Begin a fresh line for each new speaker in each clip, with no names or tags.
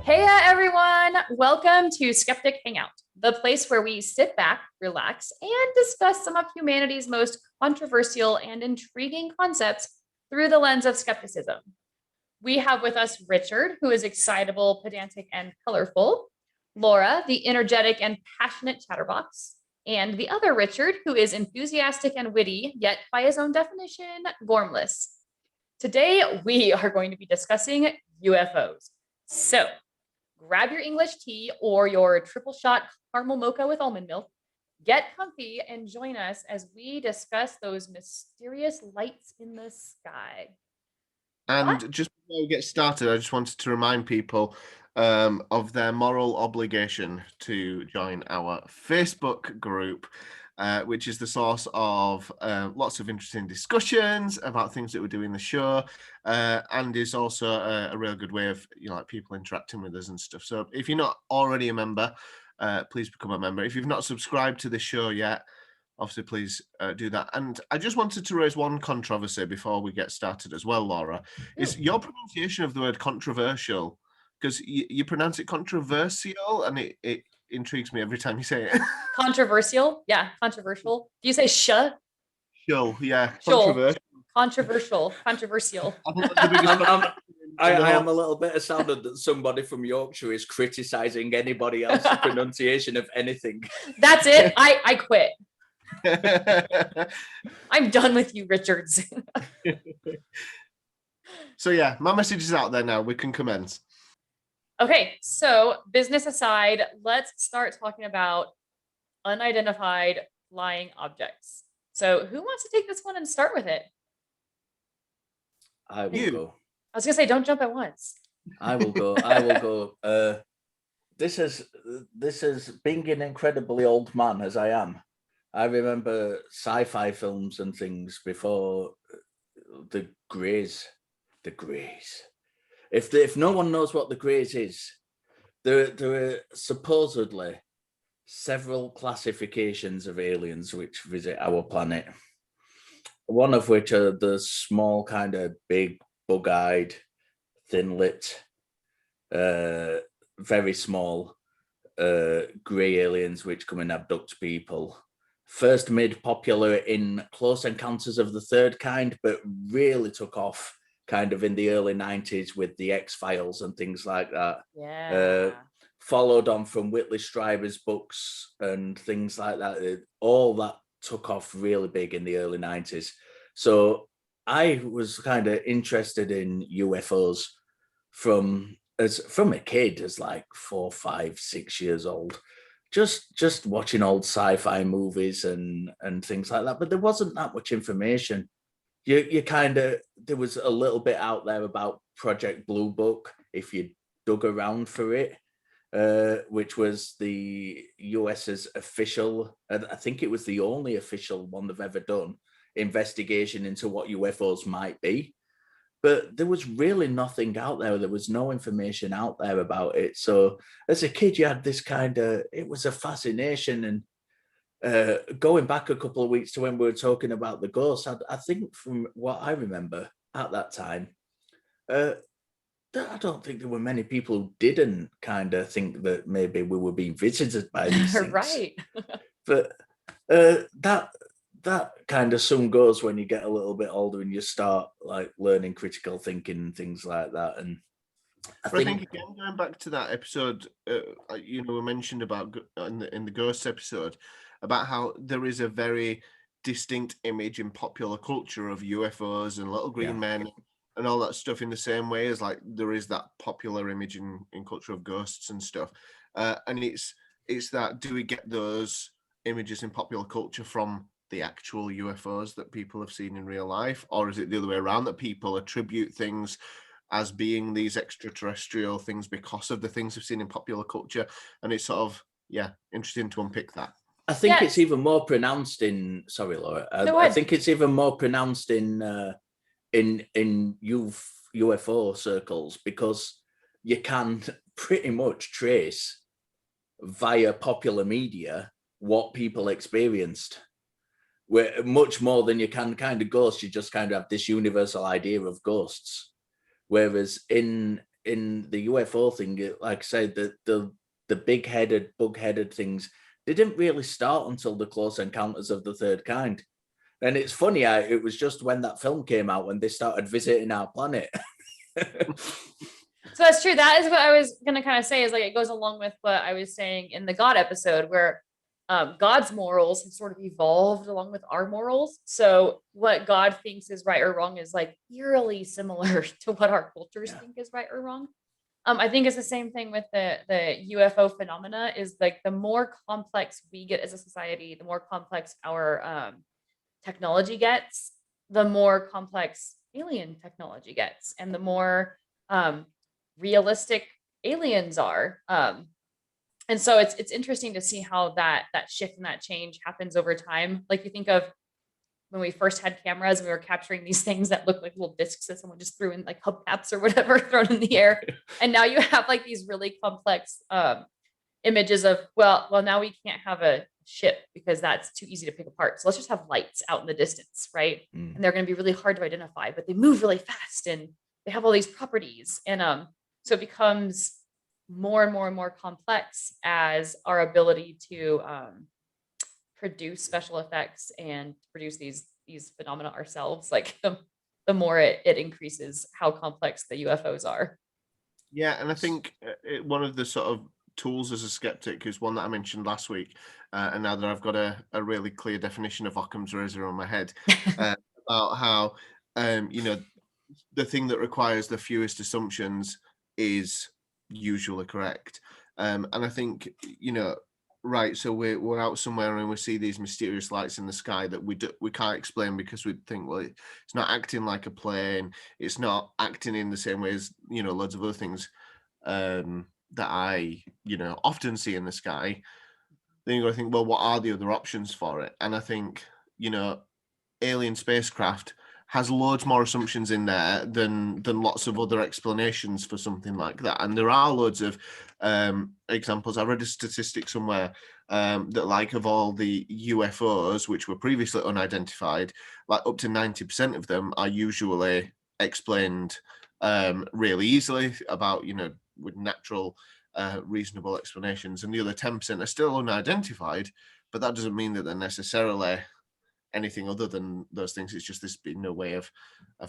Hey everyone, welcome to Skeptic Hangout, the place where we sit back, relax, and discuss some of humanity's most controversial and intriguing concepts through the lens of skepticism. We have with us Richard, who is excitable, pedantic, and colorful, Laura, the energetic and passionate chatterbox, and the other Richard, who is enthusiastic and witty, yet by his own definition, gormless. Today, we are going to be discussing UFOs. So, grab your English tea or your triple shot caramel mocha with almond milk, get comfy, and join us as we discuss those mysterious lights in the sky.
And just before we get started, I just wanted to remind people of their moral obligation to join our Facebook group, which is the source of lots of interesting discussions about things that we do in the show, and is also a real good way of like people interacting with us and stuff. So if you're not already a member, please become a member. If you've not subscribed to the show yet, obviously please do that. And I just wanted to raise one controversy before we get started as well, Laura. Is your pronunciation of the word controversial, because you pronounce it controversial, and it intrigues me every time you say it.
Controversial? Yeah, controversial. Do you say sh?
Show, yeah.
Controversial. Controversial.
I am a little bit astounded that somebody from Yorkshire is criticising anybody else's pronunciation of anything.
That's it. I quit. I'm done with you, Richards.
So yeah, my message is out there now. We can commence.
Okay, so business aside, let's start talking about unidentified flying objects. So who wants to take this one and start with it?
I will go.
I was gonna say, don't jump at once.
I will go. This is being an incredibly old man as I am. I remember sci-fi films and things before the Greys. The Greys. If no one knows what the Greys is, there are supposedly several classifications of aliens which visit our planet. One of which are the small, kind of big, bug-eyed, thin-lipped, very small grey aliens which come and abduct people. First made popular in Close Encounters of the Third Kind, but really took off kind of in the early 90s with the X-Files and things like that.
Yeah.
Followed on from Whitley Strieber's books and things like that. All that took off really big in the early 90s. So I was kind of interested in UFOs from a kid, as like 4, 5, 6 years old. Just watching old sci-fi movies and things like that, but there wasn't that much information. You kind of, there was a little bit out there about Project Blue Book if you dug around for it, which was the US's official, I think it was the only official one they've ever done, investigation into what UFOs might be. But there was really nothing out there. There was no information out there about it. So as a kid, you had this kind of, it was a fascination. And going back a couple of weeks to when we were talking about the ghosts, I think from what I remember at that time, I don't think there were many people who didn't kind of think that maybe we were being visited by these things.
Right.
But that kind of soon goes when you get a little bit older and you start like learning critical thinking and things like that. And I think
again, going back to that episode, we mentioned about in the ghost episode about how there is a very distinct image in popular culture of UFOs and little green men and all that stuff, in the same way as like there is that popular image in culture of ghosts and stuff. And it's that, do we get those images in popular culture from the actual UFOs that people have seen in real life, or is it the other way around, that people attribute things as being these extraterrestrial things because of the things we've seen in popular culture? And it's sort of interesting to unpick that.
I think it's even more pronounced in. Sorry, Laura. I think it's even more pronounced in UFO circles, because you can pretty much trace via popular media what people experienced. Where much more than you can kind of ghosts, you just kind of have this universal idea of ghosts. Whereas in in the UFO thing, like I said, the big-headed, bug-headed things, they didn't really start until the Close Encounters of the Third Kind. And it's funny, it was just when that film came out when they started visiting our planet.
So that's true. That is what I was going to kind of say, is like it goes along with what I was saying in the God episode, where God's morals have sort of evolved along with our morals. So what God thinks is right or wrong is like eerily similar to what our cultures think is right or wrong. I think it's the same thing with the UFO phenomena, is like the more complex we get as a society, the more complex our technology gets, the more complex alien technology gets, and the more realistic aliens are. And so it's interesting to see how that shift and that change happens over time. Like, you think of when we first had cameras and we were capturing these things that looked like little discs that someone just threw in, like hubcaps or whatever, thrown in the air. And now you have like these really complex images of, well, now we can't have a ship because that's too easy to pick apart. So let's just have lights out in the distance, right? And they're going to be really hard to identify, but they move really fast and they have all these properties. And so it becomes more and more and more complex as our ability to produce special effects and produce these phenomena ourselves. Like the more it increases how complex the UFOs are.
Yeah, and I think one of the sort of tools as a skeptic is one that I mentioned last week, and now that I've got a really clear definition of Occam's razor on my head, about how the thing that requires the fewest assumptions is usually correct. And I think, right, so we're out somewhere and we see these mysterious lights in the sky that we can't explain, because we think, well, it's not acting like a plane, it's not acting in the same way as loads of other things that I often see in the sky. Then you got to think, well, what are the other options for it? And I think alien spacecraft has loads more assumptions in there than lots of other explanations for something like that. And there are loads of examples. I read a statistic somewhere that, like, of all the UFOs which were previously unidentified, like up to 90% of them are usually explained really easily about, with natural, reasonable explanations. And the other 10% are still unidentified, but that doesn't mean that they're necessarily anything other than those things. It's just there's been no way of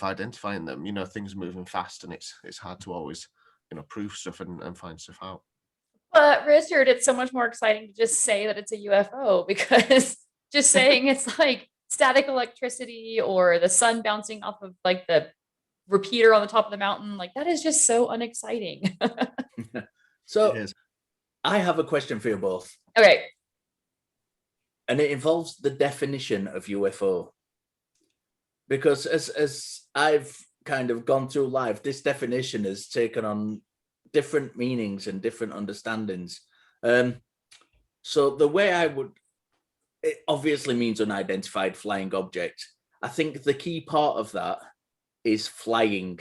identifying them. Things are moving fast, and it's hard to always prove stuff and find stuff out.
But Richard, it's so much more exciting to just say that it's a UFO, because just saying it's like static electricity or the sun bouncing off of like the repeater on the top of the mountain, like that is just so unexciting.
So I have a question for you both.
Okay.
And it involves the definition of UFO. Because as I've kind of gone through life, this definition has taken on different meanings and different understandings. So the way it obviously means unidentified flying object. I think the key part of that is flying.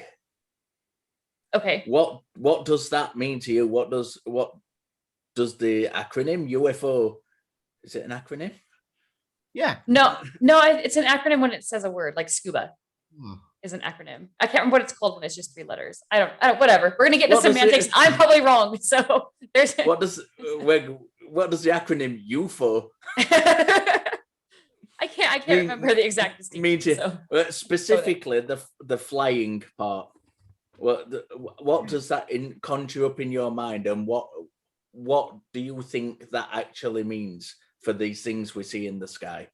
Okay.
What does that mean to you? What does the acronym UFO, is it an acronym?
Yeah.
No, it's an acronym when it says a word, like scuba is an acronym. I can't remember what it's called when it's just 3 letters. I don't whatever. We're gonna get into semantics. I'm probably wrong. So there's
what does the acronym UFO?
I can't remember the exact distinction.
Specifically the flying part. What does that conjure up in your mind, and what do you think that actually means for these things we see in the sky?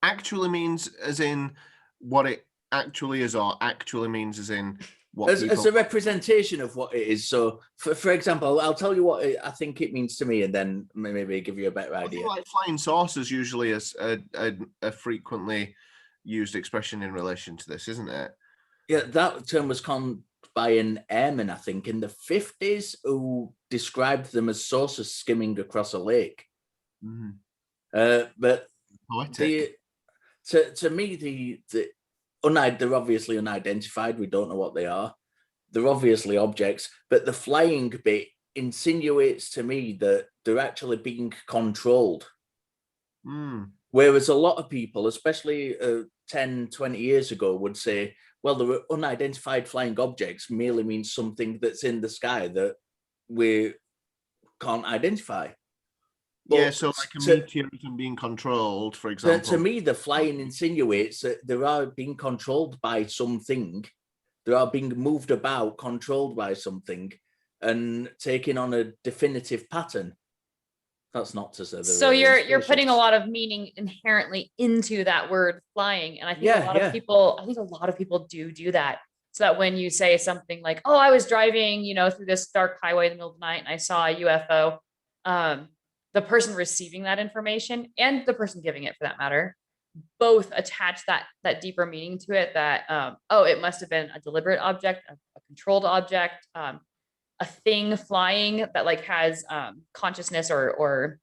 Actually means as in what it actually is, or actually means as in what
as a representation of what it is. So for example, I'll tell you what I think it means to me, and then maybe give you a better idea.
Like flying saucers usually is a frequently used expression in relation to this, isn't it?
Yeah, that term was coined by an airman, I think, in the 50s, who described them as saucers skimming across a lake. But to me, they're obviously unidentified. We don't know what they are. They're obviously objects, but the flying bit insinuates to me that they're actually being controlled. Whereas a lot of people, especially 10, 20 years ago, would say, well, the unidentified flying objects merely means something that's in the sky that we can't identify.
Yeah, so like a meteorism being controlled, for example.
To me, the flying insinuates that they are being controlled by something. They are being moved about, controlled by something, and taking on a definitive pattern. That's not to say.
So you're putting a lot of meaning inherently into that word flying, and I think a lot of people do that. So that when you say something like, "Oh, I was driving, through this dark highway in the middle of the night, and I saw a UFO," the person receiving that information and the person giving it, for that matter, both attach that deeper meaning to it. That it must have been a deliberate object, a controlled object, a thing flying that like has consciousness or.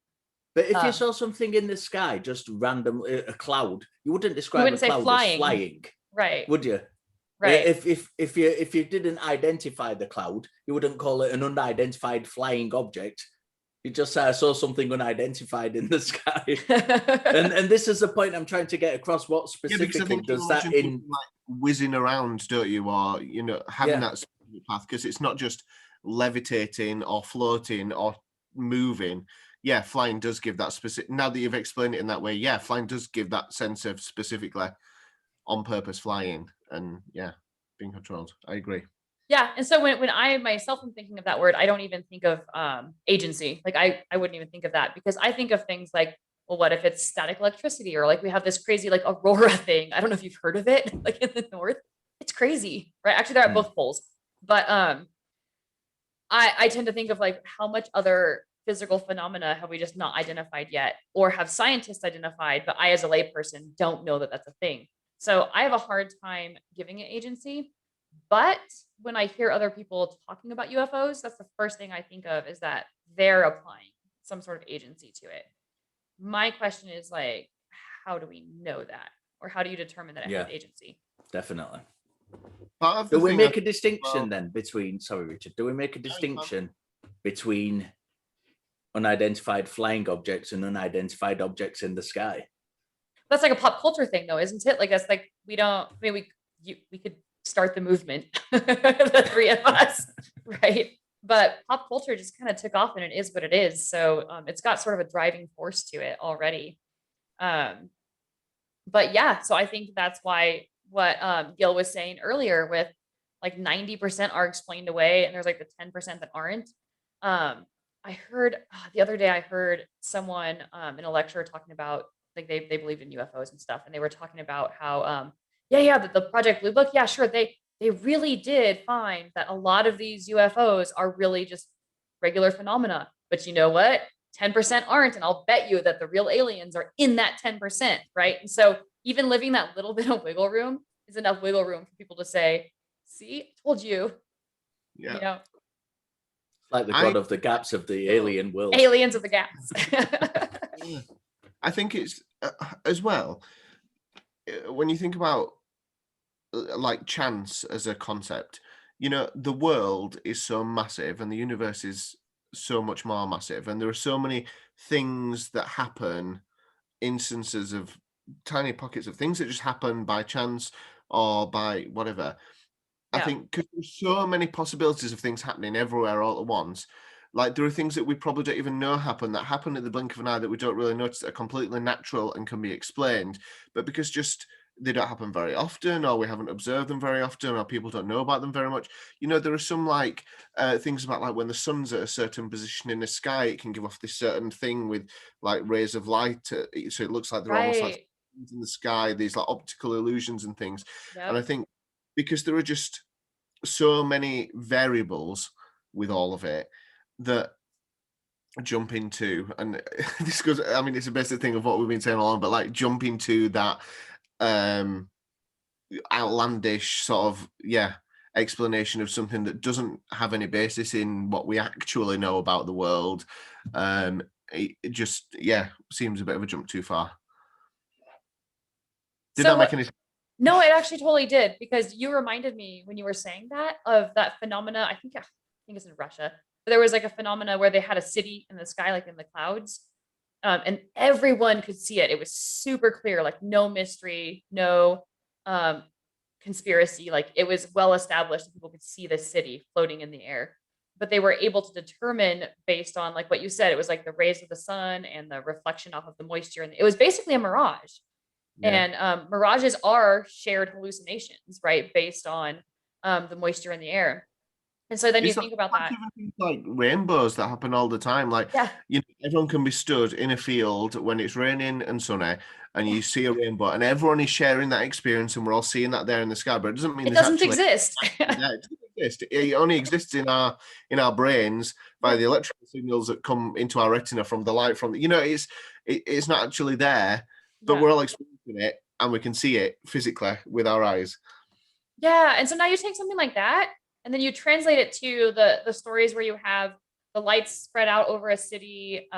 But if you saw something in the sky, just randomly, a cloud, you wouldn't describe a cloud as flying,
right?
Would you?
Right.
If you didn't identify the cloud, you wouldn't call it an unidentified flying object. You just say, I saw something unidentified in the sky. and this is the point I'm trying to get across. What specifically does that in
like whizzing around, don't you? Or having that path, because it's not just levitating or floating or moving. Yeah, flying does give that specific. Now that you've explained it in that way, yeah, flying does give that sense of specifically on purpose flying and being controlled. I agree.
Yeah, and so when I myself am thinking of that word, I don't even think of agency. Like I wouldn't even think of that, because I think of things like, well, what if it's static electricity, or like we have this crazy like aurora thing. I don't know if you've heard of it, like in the north. It's crazy, right? Actually, they're at both poles. But I tend to think of like, how much other physical phenomena have we just not identified yet, or have scientists identified, but I as a layperson don't know that that's a thing. So I have a hard time giving it agency. But when I hear other people talking about UFOs, that's the first thing I think of, is that they're applying some sort of agency to it. My question is like, how do we know that? Or how do you determine that it has agency?
Definitely. Do we make a distinction then between, sorry, Richard, do we make a distinction between unidentified flying objects and unidentified objects in the sky?
That's like a pop culture thing though, isn't it? Like, that's like, we could start the movement, the three of us, right? But pop culture just kind of took off, and it is what it is. So it's got sort of a driving force to it already. But yeah, so I think that's why what Gil was saying earlier, with like 90% are explained away, and there's like the 10% that aren't. I heard the other day, I heard someone in a lecture talking about, like, they believed in UFOs and stuff, and they were talking about how the Project Blue Book, yeah, sure, they really did find that a lot of these UFOs are really just regular phenomena. But you know what? 10% aren't, and I'll bet you that the real aliens are in that 10%, right? And so even living that little bit of wiggle room is enough wiggle room for people to say, see, I told you.
Yeah.
Like the god of the gaps of the alien world.
Aliens of the gaps.
I think it's as well, when you think about like chance as a concept, the world is so massive and the universe is so much more massive, and there are so many things that happen, instances of tiny pockets of things that just happen by chance or by whatever. I think because there's so many possibilities of things happening everywhere all at once. Like, there are things that we probably don't even know happen, that happen at the blink of an eye, that we don't really notice, that are completely natural and can be explained. But because just they don't happen very often, or we haven't observed them very often, or people don't know about them very much. There are some like things about, like, when the sun's at a certain position in the sky, it can give off this certain thing with like rays of light. So it looks like they're almost like in the sky, these like optical illusions and things. Yep. And I think because there are just so many variables with all of it that jump into, and this goes, I mean, it's a basic thing of what we've been saying all along, but like jump into that outlandish sort of explanation of something that doesn't have any basis in what we actually know about the world. It just seems a bit of a jump too far. Did that make any sense?
No, it actually totally did, because you reminded me when you were saying that of that phenomena. I think it's in Russia, but there was like a phenomena where they had a city in the sky, like in the clouds, and everyone could see it. It was super clear, like no mystery, no conspiracy. Like it was well established that people could see the city floating in the air, but they were able to determine based on like what you said, it was like the rays of the sun and the reflection off of the moisture. And it was basically a mirage. Yeah. And mirages are shared hallucinations, right? Based on the moisture in the air. And so then you think about that.
Even like rainbows that happen all the time. Like, you know, everyone can be stood in a field when it's raining and sunny and you see a rainbow and everyone is sharing that experience and we're all seeing that there in the sky, but it doesn't mean
it doesn't exist.
Yeah, it doesn't exist. It only exists in our brains by the electrical signals that come into our retina from the light from, you know, it's not actually there, but we're all experiencing it and we can see it physically with our eyes.
Yeah. And so now you take something like that and then you translate it to the stories where you have the lights spread out over a city,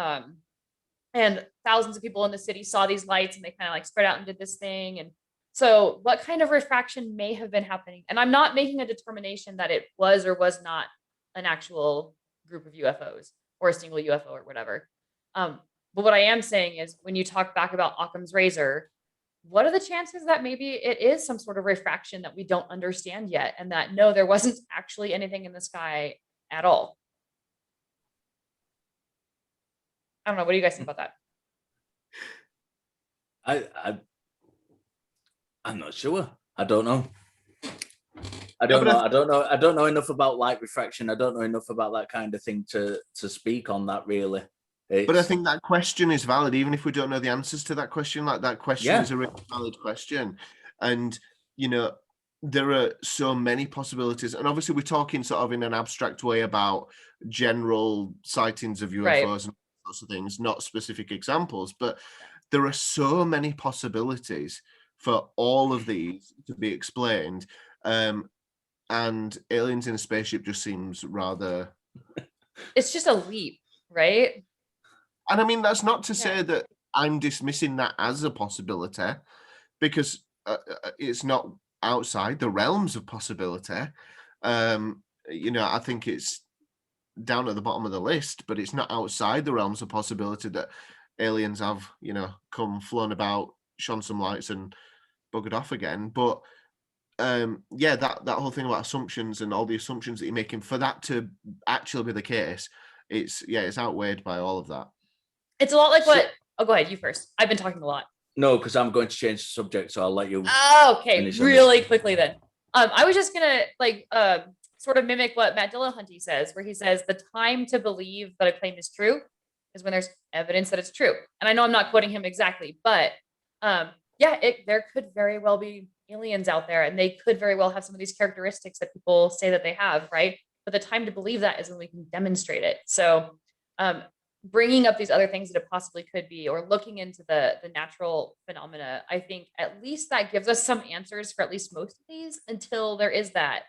and thousands of people in the city saw these lights and they kind of like spread out and did this thing. And so what kind of refraction may have been happening? And I'm not making a determination that it was or was not an actual group of UFOs or a single UFO or whatever. But what I am saying is when you talk back about Occam's razor, what are the chances that maybe it is some sort of refraction that we don't understand yet? And that, no, there wasn't actually anything in the sky at all. I don't know. What do you guys think about
that? I'm not sure. I don't know. I don't know enough about light refraction. I don't know enough about that kind of thing to speak on that really.
But I think that question is valid, even if we don't know the answers to that question. Like that question is a really valid question. And, you know, there are so many possibilities. And obviously we're talking sort of in an abstract way about general sightings of UFOs and sorts of things, not specific examples, but there are so many possibilities for all of these to be explained. And aliens in a spaceship just seems rather...
It's just a leap, right?
And I mean, that's not to say that I'm dismissing that as a possibility, because it's not outside the realms of possibility. You know, I think it's down at the bottom of the list, but it's not outside the realms of possibility that aliens have, you know, come, flown about, shone some lights and buggered off again. But that whole thing about assumptions and all the assumptions that you're making, for that to actually be the case, it's outweighed by all of that.
It's a lot like what... Oh, go ahead. You first. I've been talking a lot.
No, because I'm going to change the subject, so I'll let you.
Okay, really quickly then. I was just gonna sort of mimic what Matt Dillahunty says, where he says the time to believe that a claim is true is when there's evidence that it's true. And I know I'm not quoting him exactly, but there could very well be aliens out there, and they could very well have some of these characteristics that people say that they have, right? But the time to believe that is when we can demonstrate it. So bringing up these other things that it possibly could be, or looking into the natural phenomena, I think at least that gives us some answers for at least most of these until there is that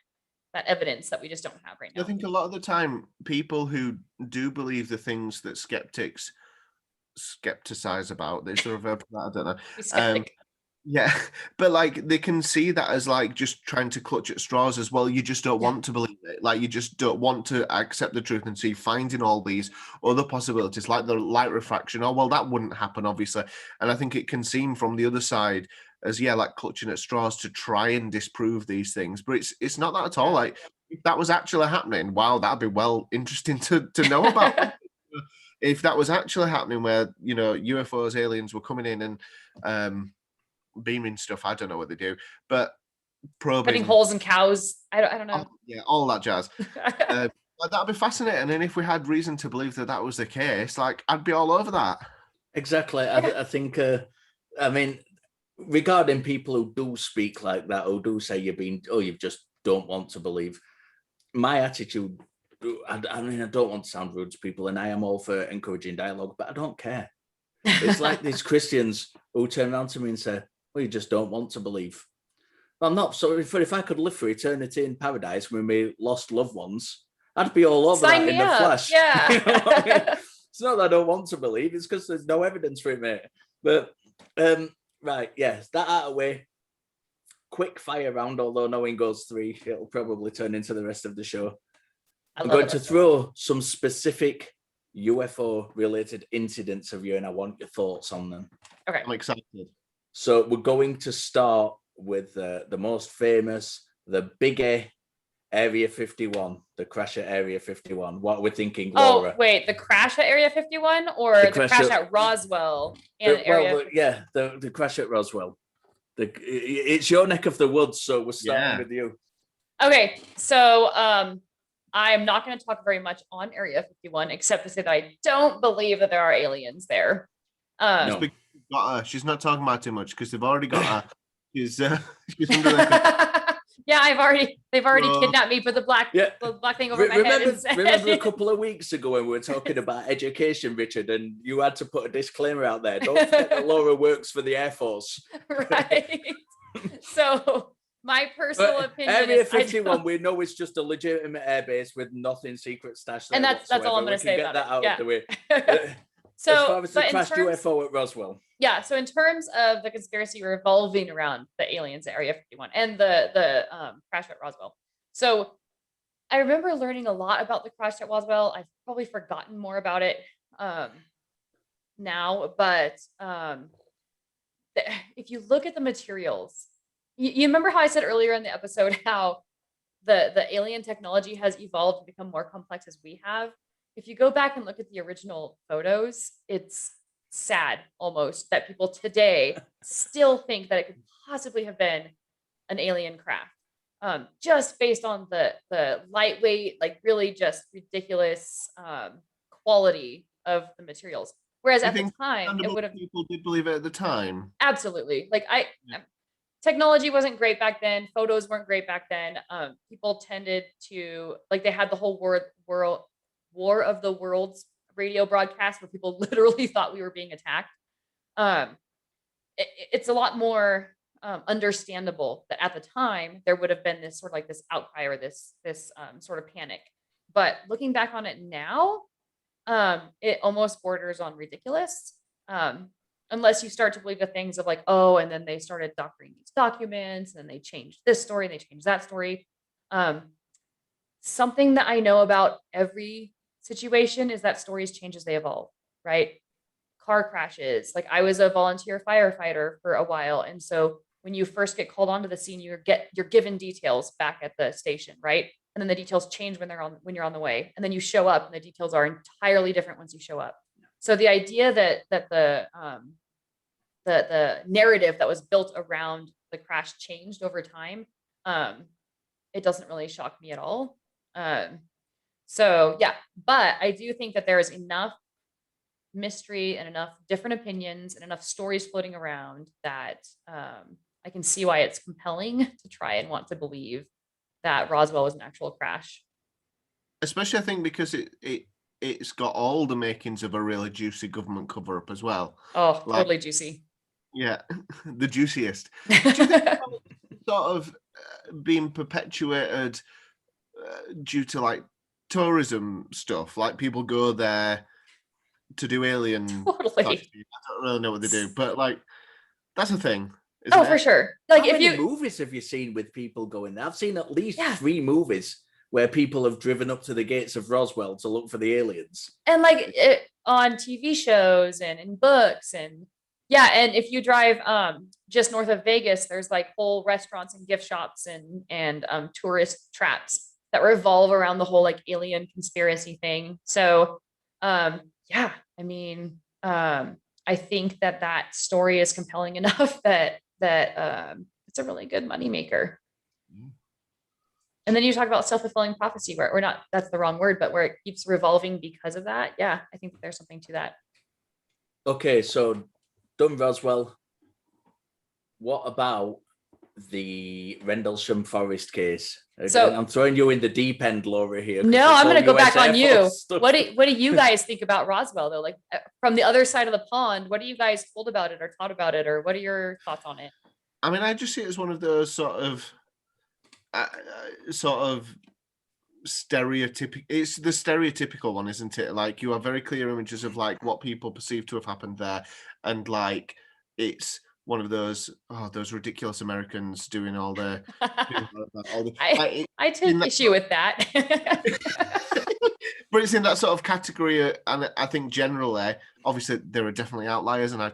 evidence that we just don't have right now.
I think a lot of the time people who do believe the things that skeptics skepticize about, there's a verb for that, I don't know. Yeah, but like they can see that as like just trying to clutch at straws as well. You just don't want to believe it. Like you just don't want to accept the truth, and so you're finding all these other possibilities like the light refraction. Oh, well, that wouldn't happen, obviously. And I think it can seem from the other side as like clutching at straws to try and disprove these things. But it's not that at all. Like if that was actually happening, wow, that'd be well interesting to know about. If that was actually happening, where, you know, UFOs, aliens were coming in and beaming stuff, I don't know what they do, but probing,
cutting holes in cows, I don't know.
All that jazz. That'd be fascinating. And if we had reason to believe that was the case, like I'd be all over that.
Exactly. I think I mean, regarding people who do speak like that, who do say you just don't want to believe, my attitude, I mean, I don't want to sound rude to people, and I am all for encouraging dialogue, but I don't care. It's like these Christians who turn around to me and say, well, you just don't want to believe. Well, I'm not sorry for if I could live for eternity in paradise with my lost loved ones, I'd be all over that in the flesh.
Yeah.
You know what I mean? It's not that I don't want to believe, it's because there's no evidence for it, mate. But right, yes, that out of the way. Quick fire round, although knowing goes 3, it'll probably turn into the rest of the show. I'm going to throw some specific UFO related incidents of you, and I want your thoughts on them.
Okay.
I'm excited.
So we're going to start with the most famous, the bigger Area 51, the crash at Area 51. What we're thinking, Laura?
Oh, wait, the crash at Area 51 or the crash at Roswell and Area?
The crash at Roswell. It's your neck of the woods, so we're starting with you.
Okay, so I'm not going to talk very much on Area 51, except to say that I don't believe that there are aliens there.
No. She's not talking about too much because they've already got her. She's under their
Yeah, they've already kidnapped me, put the black thing over my head.
Remember a couple of weeks ago when we were talking about education, Richard, and you had to put a disclaimer out there. Don't forget that Laura works for the Air Force.
Right. So my personal opinion
Area
is
51, we know it's just a legitimate airbase with nothing secret stashed there.
And that's all I'm going to say
get
about
that out of the way.
So,
as far as the crashed UFO at Roswell.
Yeah, so in terms of the conspiracy revolving around the aliens at Area 51 and the crash at Roswell. So I remember learning a lot about the crash at Roswell. I've probably forgotten more about it now, but if you look at the materials, you remember how I said earlier in the episode how the alien technology has evolved to become more complex as we have. If you go back and look at the original photos, it's sad almost that people today still think that it could possibly have been an alien craft, just based on the lightweight, like really just ridiculous quality of the materials. Whereas at the time, it would have
people did believe it at the time.
Absolutely, like technology wasn't great back then. Photos weren't great back then. People tended to they had the whole War of the Worlds radio broadcast where people literally thought we were being attacked. It's a lot more understandable that at the time there would have been this sort of this outcry or this sort of panic. But looking back on it now, it almost borders on ridiculous. Unless you start to believe the things of and then they started doctoring these documents and they changed this story and they changed that story. Something that I know about every situation is that stories change as they evolve, right? Car crashes. I was a volunteer firefighter for a while. And so when you first get called onto the scene, you're given details back at the station, right? And then the details change when you're on the way. And then you show up and the details are entirely different once you show up. So the idea that the narrative that was built around the crash changed over time, it doesn't really shock me at all. So yeah, but I do think that there is enough mystery and enough different opinions and enough stories floating around that I can see why it's compelling to try and want to believe that Roswell was an actual crash.
Especially, I think, because it's got all the makings of a really juicy government cover-up as well.
Oh, totally juicy.
Yeah, the juiciest. Do you think sort of being perpetuated due to tourism stuff? People go there to do alien.
Totally.
I don't really know what they do, but that's a thing.
For sure.
How many movies have you seen with people going there? I've seen at least 3 movies where people have driven up to the gates of Roswell to look for the aliens. And
on TV shows and in books and if you drive just north of Vegas, there's whole restaurants and gift shops and tourist traps that revolve around the whole alien conspiracy thing. So I think that story is compelling enough that it's a really good moneymaker. And then you talk about self-fulfilling prophecy, where we're not, that's the wrong word, but where it keeps revolving because of that. Yeah, I think there's something to that.
Okay, so done Roswell. What about the Rendlesham Forrest case? Again, so I'm throwing you in the deep end, Laura, here.
No, I'm going to go back on you. What do you guys think about Roswell, though? From the other side of the pond, what are you guys told about it or taught about it, or what are your thoughts on it?
I mean, I just see it as one of those sort of stereotypical. It's the stereotypical one, isn't it? You have very clear images of what people perceive to have happened there, and it's one of those ridiculous Americans doing all the.
I take issue with that.
But it's in that sort of category, and I think generally, obviously, there are definitely outliers, and I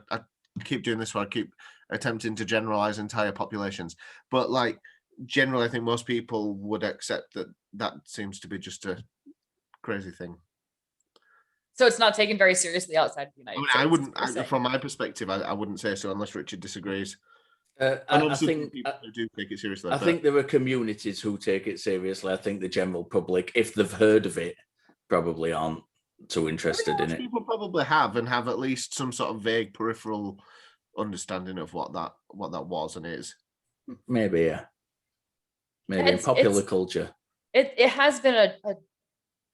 keep doing this where I keep attempting to generalize entire populations. But like generally, I think most people would accept that that seems to be just a crazy thing.
So it's not taken very seriously outside the United States.
I wouldn't, from my perspective, I wouldn't say so unless Richard disagrees. I think people do take it seriously.
I think there are communities who take it seriously. I think the general public, if they've heard of it, probably aren't too interested in it.
People probably have and have at least some sort of vague peripheral understanding of what that was and is.
Maybe, yeah. Maybe in popular culture.
It has been a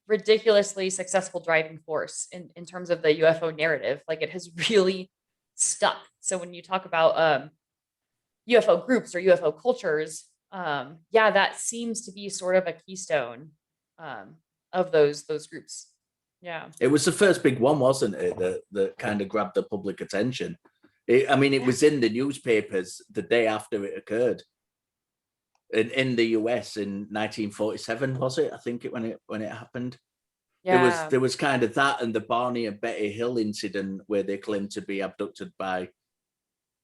ridiculously successful driving force in terms of the UFO narrative. Like, it has really stuck. So when you talk about UFO groups or UFO cultures, that seems to be sort of a keystone of those groups. Yeah,
it was the first big one, wasn't it? That kind of grabbed the public attention. It was in the newspapers the day after it occurred. In the US in 1947, was it? I think when it happened. Yeah. There was kind of that, and the Barney and Betty Hill incident where they claimed to be abducted by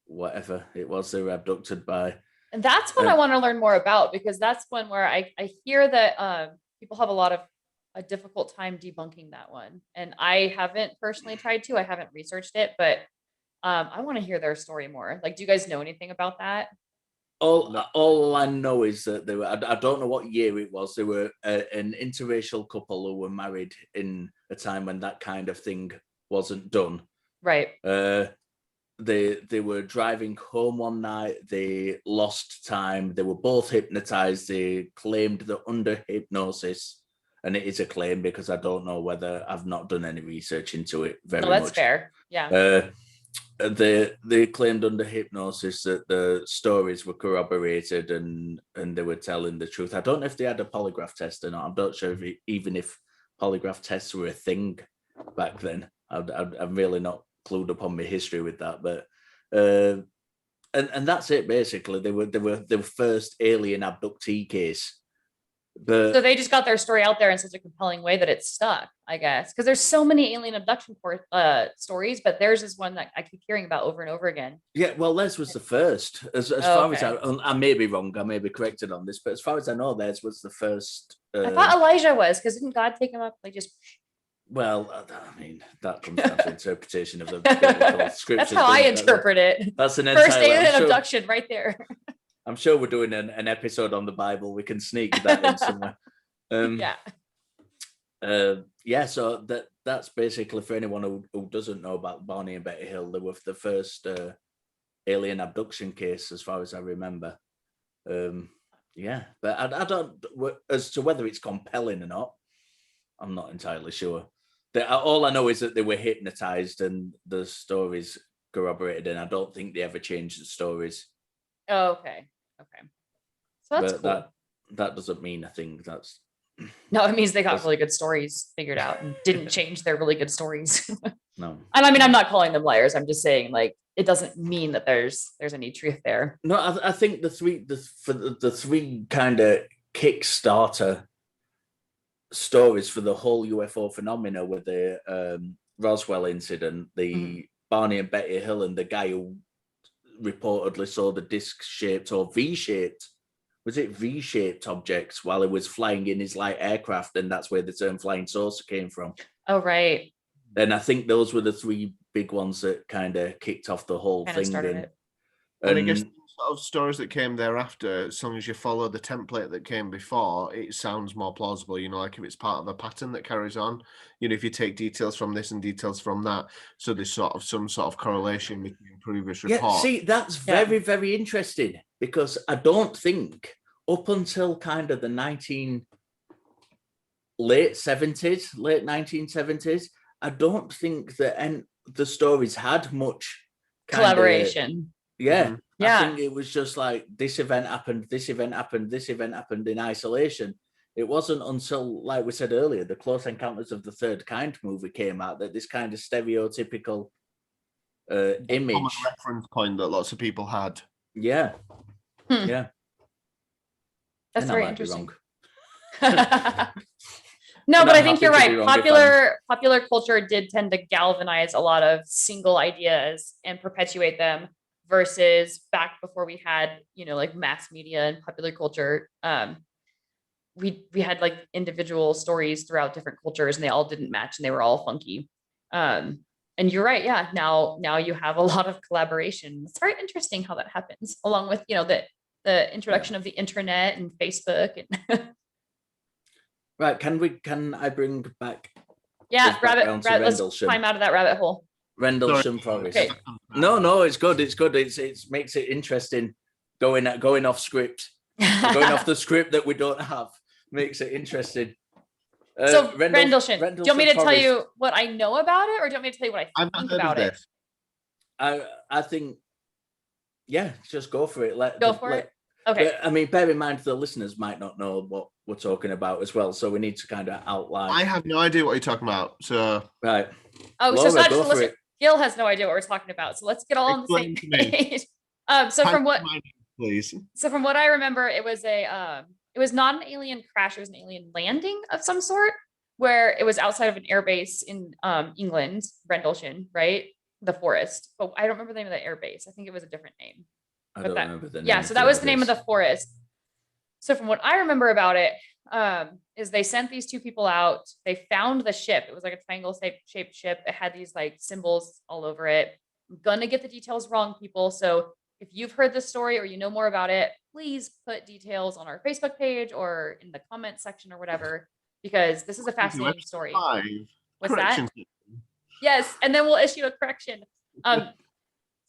whatever it was they were abducted by.
And that's what I want to learn more about, because that's one where I hear that people have a difficult time debunking that one. And I haven't personally tried to. I haven't researched it, but I want to hear their story more. Like, do you guys know anything about that?
All I know is that they were, I don't know what year it was, they were an interracial couple who were married in a time when that kind of thing wasn't done.
Right.
They were driving home one night, they lost time, they were both hypnotized, they claimed they're under hypnosis, and it is a claim because I don't know whether, I've not done any research into it very much.
That's fair. Yeah.
They claimed under hypnosis that the stories were corroborated and they were telling the truth. I don't know if they had a polygraph test or not. I'm not sure even if polygraph tests were a thing back then. I'm really not clued up on my history with that, but and that's it basically. They were the first alien abductee case. But
so they just got their story out there in such a compelling way that it stuck, I guess, because there's so many alien abduction stories, but theirs is one that I keep hearing about over and over again.
Yeah, well, theirs was the first. As far as I may be wrong, I may be corrected on this, but as far as I know, theirs was the first.
I thought Elijah was, because didn't God take him up? Like, just.
Well, I mean, that comes down to interpretation of the biblical scriptures.
That's how I interpret it.
That's an
first alien abduction right there.
I'm sure we're doing an episode on the Bible. We can sneak that in somewhere. So that's basically, for anyone who doesn't know about Barney and Betty Hill, they were the first alien abduction case, as far as I remember. But I don't, as to whether it's compelling or not, I'm not entirely sure. All I know is that they were hypnotized and the stories corroborated, and I don't think they ever changed the stories.
Oh, okay. So that's cool.
That doesn't mean a thing.
No, it means they got really good stories figured out and didn't change their really good stories.
No.
And I mean, I'm not calling them liars. I'm just saying, like, it doesn't mean that there's any truth there.
No, I think the three kind of Kickstarter stories for the whole UFO phenomena were the Roswell incident, the Barney and Betty Hill, and the guy who reportedly saw the disc-shaped or V-shaped, was it V-shaped objects while he was flying in his light aircraft, and that's where the term flying saucer came from.
Oh, right.
And I think those were the three big ones that kind of kicked off the whole thing.
And I guess sort of stories that came thereafter, as long as you follow the template that came before, it sounds more plausible, like if it's part of a pattern that carries on, if you take details from this and details from that, so there's sort of some sort of correlation between previous reports.
Yeah, see, that's very, very interesting, because I don't think up until kind of the late 1970s, I don't think that the stories had much
collaboration.
Yeah. I think it was just like this event happened, this event happened, this event happened in isolation. It wasn't until, like we said earlier, the Close Encounters of the Third Kind movie came out that this kind of stereotypical image,
common reference point that lots of people had.
Yeah. Yeah.
That's very interesting. No, but I think you're right. Popular culture did tend to galvanize a lot of single ideas and perpetuate them versus back before we had, like mass media and popular culture. We had like individual stories throughout different cultures, and they all didn't match, and they were all funky. And you're right. Yeah. Now you have a lot of collaboration. It's very interesting how that happens, along with, the introduction of the internet and Facebook. And
Right. Can I bring back?
yeah, let's
Rendlesham.
climb out of that rabbit hole.
Rendlesham Forrest.
Okay.
No, it's good. It's good. It makes it interesting going off script, going off the script that we don't have. Makes it interesting.
So Rendlesham, do you want me to tell
Forrest.
you what I know about it, or do you want me to tell you what I think about it?
I think, yeah, just go for it.
Go for it. Okay.
I mean, bear in mind the listeners might not know what we're talking about as well, so we need to kind of outline.
I have no idea what you're talking about. So
right.
Oh,
Laura,
so
go for it.
Gil has no idea what we're talking about. So let's get all on the same page.
Please.
So from what I remember, it was not an alien crash. It was an alien landing of some sort, where it was outside of an airbase in England, Rendlesham, right? The Forest. But I don't remember the name of the airbase. I think it was a different name.
I don't remember the name.
Yeah, so that was the name of the Forest. So from what I remember about it, is they sent these two people out. They found the ship. It was like a triangle shaped ship. It had these like symbols all over it. I'm gonna get the details wrong, people. So if you've heard this story or you know more about it, please put details on our Facebook page or in the comment section or whatever, because this is a fascinating story. What's that? Yes, and then we'll issue a correction.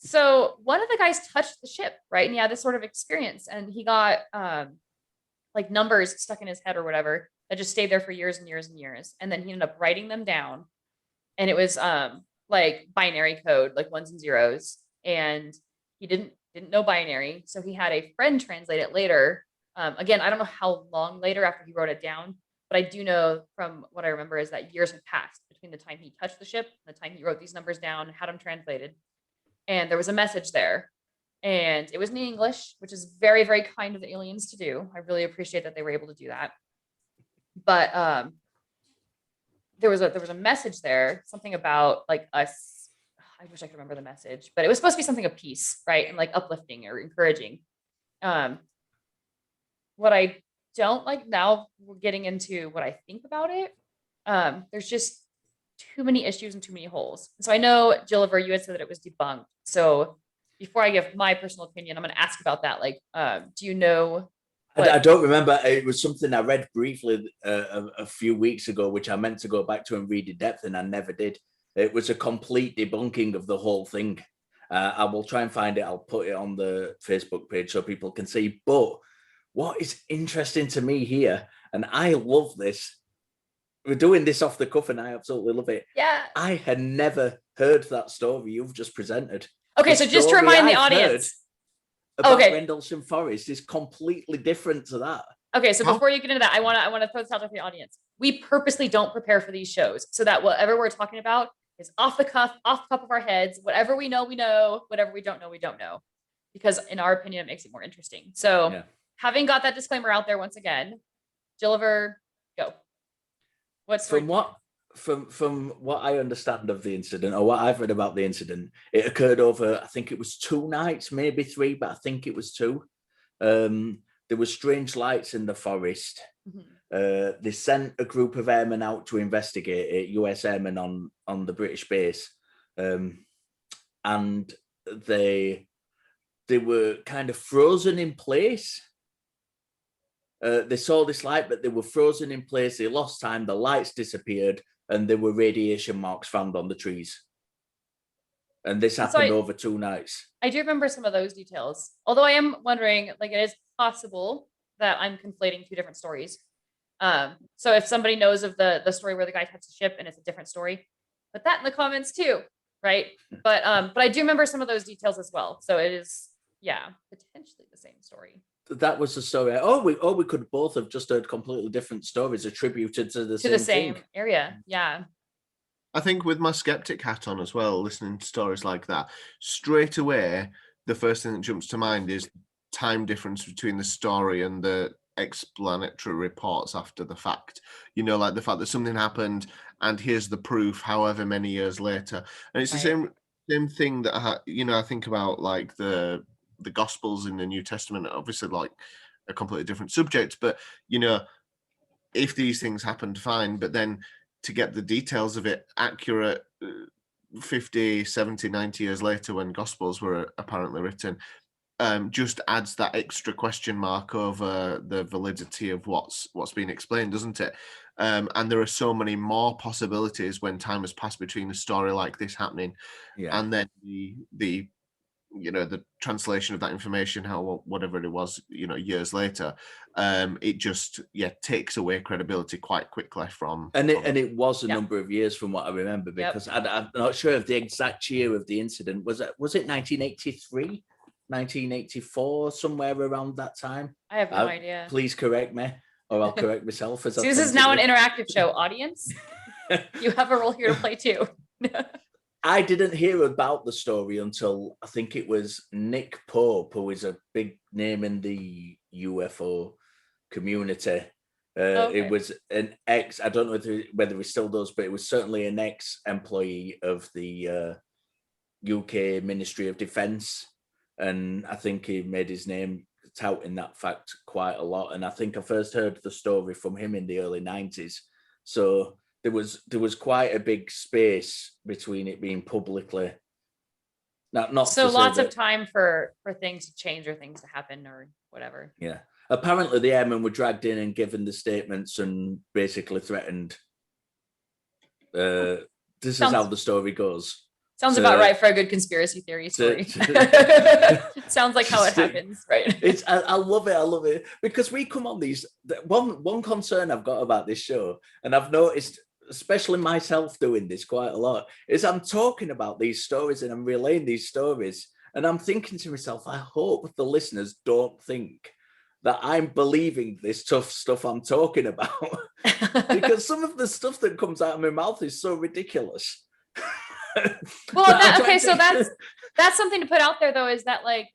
So one of the guys touched the ship, right? And he had this sort of experience, and he got like numbers stuck in his head or whatever that just stayed there for years and years and years. And then he ended up writing them down, and it was like binary code, like ones and zeros. And he didn't know binary, so he had a friend translate it later. Again, I don't know how long later after he wrote it down, but I do know from what I remember is that years had passed between the time he touched the ship and the time he wrote these numbers down, had them translated. And there was a message there, and it was in English, which is very, very kind of the aliens to do. I really appreciate that they were able to do that. But there was a message there, something about like us. I wish I could remember the message, but it was supposed to be something of peace, right? And like uplifting or encouraging. What I don't like, now we're getting into what I think about it. There's just too many issues and too many holes. So I know, Gilliver, you had said that it was debunked. So before I give my personal opinion, I'm going to ask about that. Like, do you know?
I don't remember. It was something I read briefly a few weeks ago, which I meant to go back to and read in depth, and I never did. It was a complete debunking of the whole thing. I will try and find it. I'll put it on the Facebook page so people can see. But what is interesting to me here, and I love this, we're doing this off the cuff and I absolutely love it.
Yeah.
I had never heard that story you've just presented.
Okay, so just to remind the audience.
About Rendlesham Forrest is completely different to that.
Okay, so before you get into that, I want to throw this out to the audience. We purposely don't prepare for these shows so that whatever we're talking about is off the cuff, off the top of our heads. Whatever we know, we know. Whatever we don't know, we don't know. Because in our opinion, it makes it more interesting. So having got that disclaimer out there once again, Gilliver, go.
From what I understand of the incident, or what I've read about the incident, it occurred over, I think it was 2 nights, maybe 3, but I think it was 2. There were strange lights in the forest. Mm-hmm. They sent a group of airmen out to investigate it, US airmen on the British base. And they were kind of frozen in place. They saw this light, but they were frozen in place. They lost time. The lights disappeared, and there were radiation marks found on the trees. And this happened over 2 nights.
I do remember some of those details. Although I am wondering, like, it is possible that I'm conflating 2 different stories. So if somebody knows of the story where the guy touched the ship and it's a different story, put that in the comments too, right? But I do remember some of those details as well. So it is, potentially the same story.
That was the story. We could both have just heard completely different stories attributed to the same thing.
Area. Yeah.
I think with my skeptic hat on as well, listening to stories like that, straight away, the first thing that jumps to mind is time difference between the story and the explanatory reports after the fact. You know, like the fact that something happened and here's the proof however many years later. And it's the same thing that I think about like the Gospels in the New Testament, obviously like a completely different subject, but if these things happened, fine, but then to get the details of it accurate 50, 70, 90 years later when Gospels were apparently written, just adds that extra question mark over the validity of what's been explained, doesn't it? And there are so many more possibilities when time has passed between a story like this happening and then the translation of that information, whatever it was, years later, it just takes away credibility quite quickly from
it was a number of years from what I remember, because I'm not sure of the exact year of the incident. Was it 1983, 1984, somewhere around that time?
I have no idea.
Please correct me, or I'll correct myself. As
this is now an interactive show, audience. You have a role here to play too.
I didn't hear about the story until I think it was Nick Pope, who is a big name in the UFO community. It was an ex, I don't know whether he still does, but it was certainly an ex-employee of the UK Ministry of Defence. And I think he made his name touting that fact quite a lot. And I think I first heard the story from him in the early 90s. So there was quite a big space between it being publicly not
so lots of time for things to change or things to happen or whatever.
Yeah, apparently the airmen were dragged in and given the statements and basically threatened. This is how the story goes.
Sounds about right for a good conspiracy theory story. Sounds like how it happens, right?
I love it because we come on these. One concern I've got about this show, and I've noticed, especially myself doing this quite a lot, is I'm talking about these stories and I'm relaying these stories, and I'm thinking to myself, I hope the listeners don't think that I'm believing this tough stuff I'm talking about, because some of the stuff that comes out of my mouth is so ridiculous.
Well, okay, so that's something to put out there, though, is that like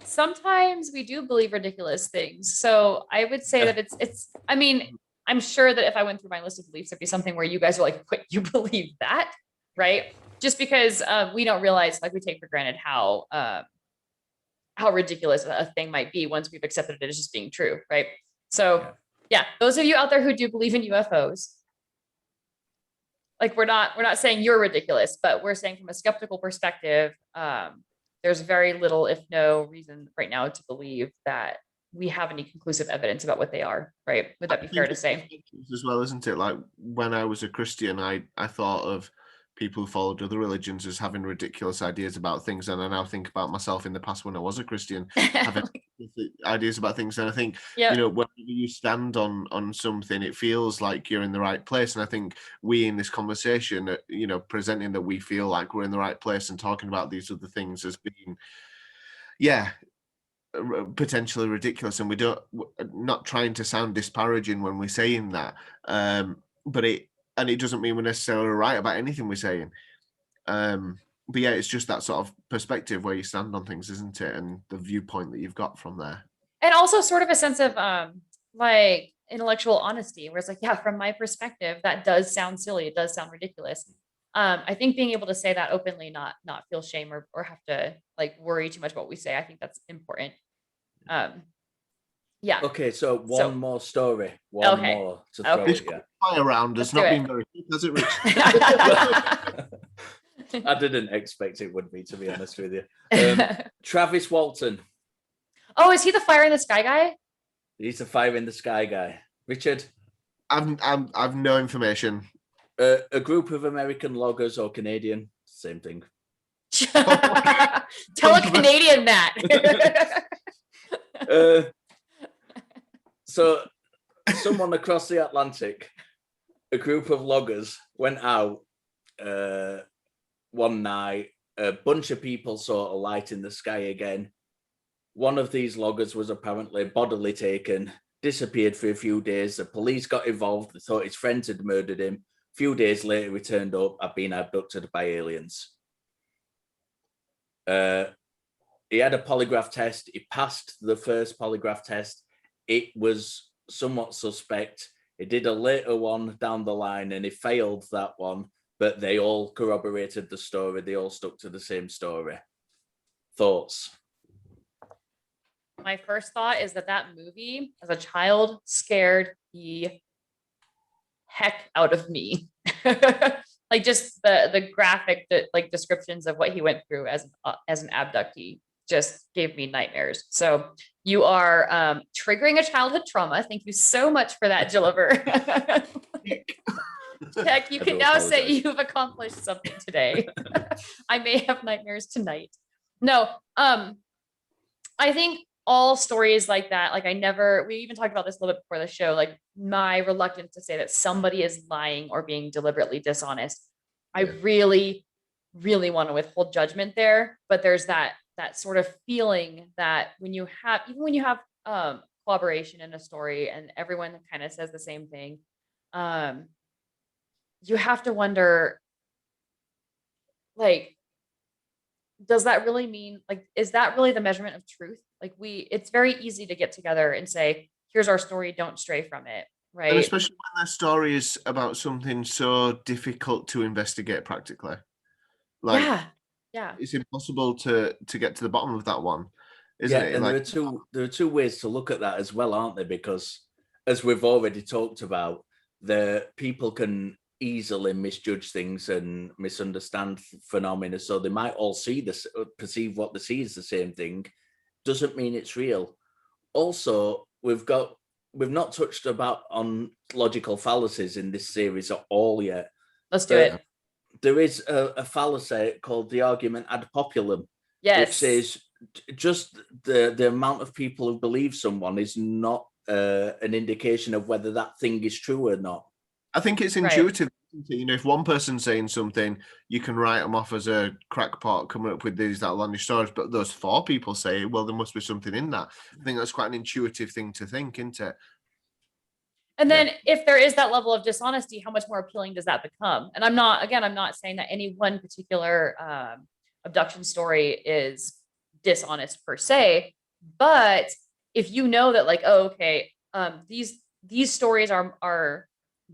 sometimes we do believe ridiculous things. So I would say that it's. I mean, I'm sure that if I went through my list of beliefs, it'd be something where you guys are like, "Wait, you believe that?" Right? Just because we don't realize, like, we take for granted how ridiculous a thing might be once we've accepted it as just being true, right? So, those of you out there who do believe in UFOs. Like we're not saying you're ridiculous, but we're saying from a skeptical perspective, there's very little, if no reason right now to believe that we have any conclusive evidence about what they are, right? Would that be fair to say?
As well, isn't it? Like when I was a Christian, I thought of people who followed other religions as having ridiculous ideas about things, and I now think about myself in the past when I was a Christian having ideas about things, and I think whenever you stand on something, it feels like you're in the right place. And I think we in this conversation, presenting that we feel like we're in the right place and talking about these other things as being potentially ridiculous, and we're not trying to sound disparaging when we're saying that, but it doesn't mean we're necessarily right about anything we're saying. But it's just that sort of perspective where you stand on things, isn't it? And the viewpoint that you've got from there.
And also sort of a sense of like intellectual honesty, where it's like, from my perspective, that does sound silly. It does sound ridiculous. I think being able to say that openly, not feel shame or have to like worry too much about what we say. I think that's important.
Okay, so one more story. One more to throw
this fire around has not been very good, has it, Rich?
I didn't expect it would be, to be honest with you. Travis Walton.
Oh, is he the fire in the sky guy?
He's the fire in the sky guy. Richard?
I've no information.
A group of American loggers, or Canadian, same thing.
Tell a Canadian that.
So someone across the Atlantic, a group of loggers went out one night. A bunch of people saw a light in the sky again. One of these loggers was apparently bodily taken, disappeared for a few days. The police got involved. They thought his friends had murdered him. A few days later, he turned up, I've been abducted by aliens. He had a polygraph test. He passed the first polygraph test. It was somewhat suspect. He did a later one down the line and he failed that one. but they all corroborated the story. They all stuck to the same story. Thoughts?
My first thought is that movie, as a child, scared the heck out of me. Like just the graphic like descriptions of what he went through as an abductee just gave me nightmares. So you are triggering a childhood trauma. Thank you so much for that, Gilliver. Heck, you can now say you've accomplished something today. I may have nightmares tonight. No, I think all stories like that, like we even talked about this a little bit before the show, like my reluctance to say that somebody is lying or being deliberately dishonest. I really, really want to withhold judgment there. But there's that sort of feeling that when you have collaboration in a story and everyone kind of says the same thing, you have to wonder, like, does that really mean, like, is that really the measurement of truth? Like it's very easy to get together and say, here's our story, don't stray from it. Right.
And especially when their story is about something so difficult to investigate practically. Like,
yeah.
It's impossible to get to the bottom of that one, isn't it?
And
like,
there are two ways to look at that as well, aren't there? Because as we've already talked about, the people can easily misjudge things and misunderstand phenomena. So they might all see this, perceive what they see as the same thing. Doesn't mean it's real. Also, we've not touched on logical fallacies in this series at all yet.
Let's do it.
There is a fallacy called the argument ad populum,
yes,
which says just the amount of people who believe someone is not an indication of whether that thing is true or not.
I think it's intuitive. Right. You know, if one person's saying something, you can write them off as a crackpot coming up with these outlandish stories. But those 4 people say, well, there must be something in that. I think that's quite an intuitive thing to think, isn't it?
And then if there is that level of dishonesty, how much more appealing does that become? And I'm not saying that any one particular abduction story is dishonest per se, but if you know that, like, oh, okay, these stories are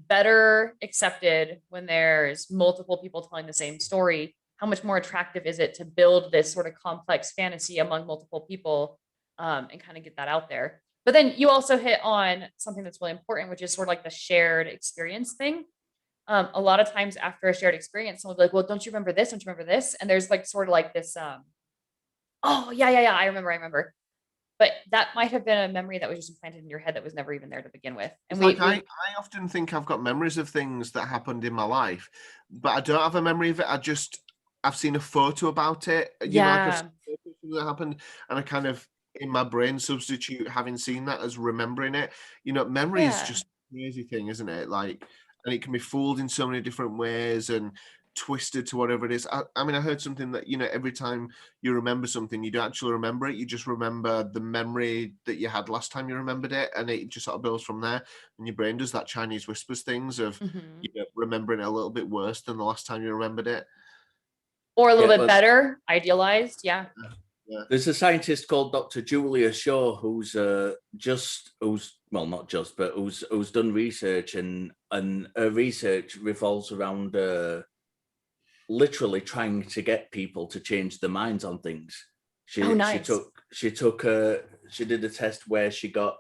better accepted when there's multiple people telling the same story, how much more attractive is it to build this sort of complex fantasy among multiple people and kind of get that out there? But then you also hit on something that's really important, which is sort of like the shared experience thing. A lot of times after a shared experience, someone will be like, well, don't you remember this? Don't you remember this? And there's like sort of like this, oh, yeah, I remember. But that might have been a memory that was just implanted in your head that was never even there to begin with. And
I often think I've got memories of things that happened in my life, but I don't have a memory of it. I've seen a photo about it. You know, like I've seen a photo that happened, and I kind of in my brain substitute having seen that as remembering it. You know, memory is just a crazy thing, isn't it? Like, and it can be fooled in so many different ways and twisted to whatever it is. I mean, I heard something that, you know, every time you remember something, you don't actually remember it. You just remember the memory that you had last time you remembered it, and it just sort of builds from there. And your brain does that Chinese whispers things of you know, remembering it a little bit worse than the last time you remembered it,
or a little bit better, idealized. Yeah.
There's a scientist called Dr. Julia Shaw who's done research, and her research revolves around literally trying to get people to change their minds on things. She did a test where she got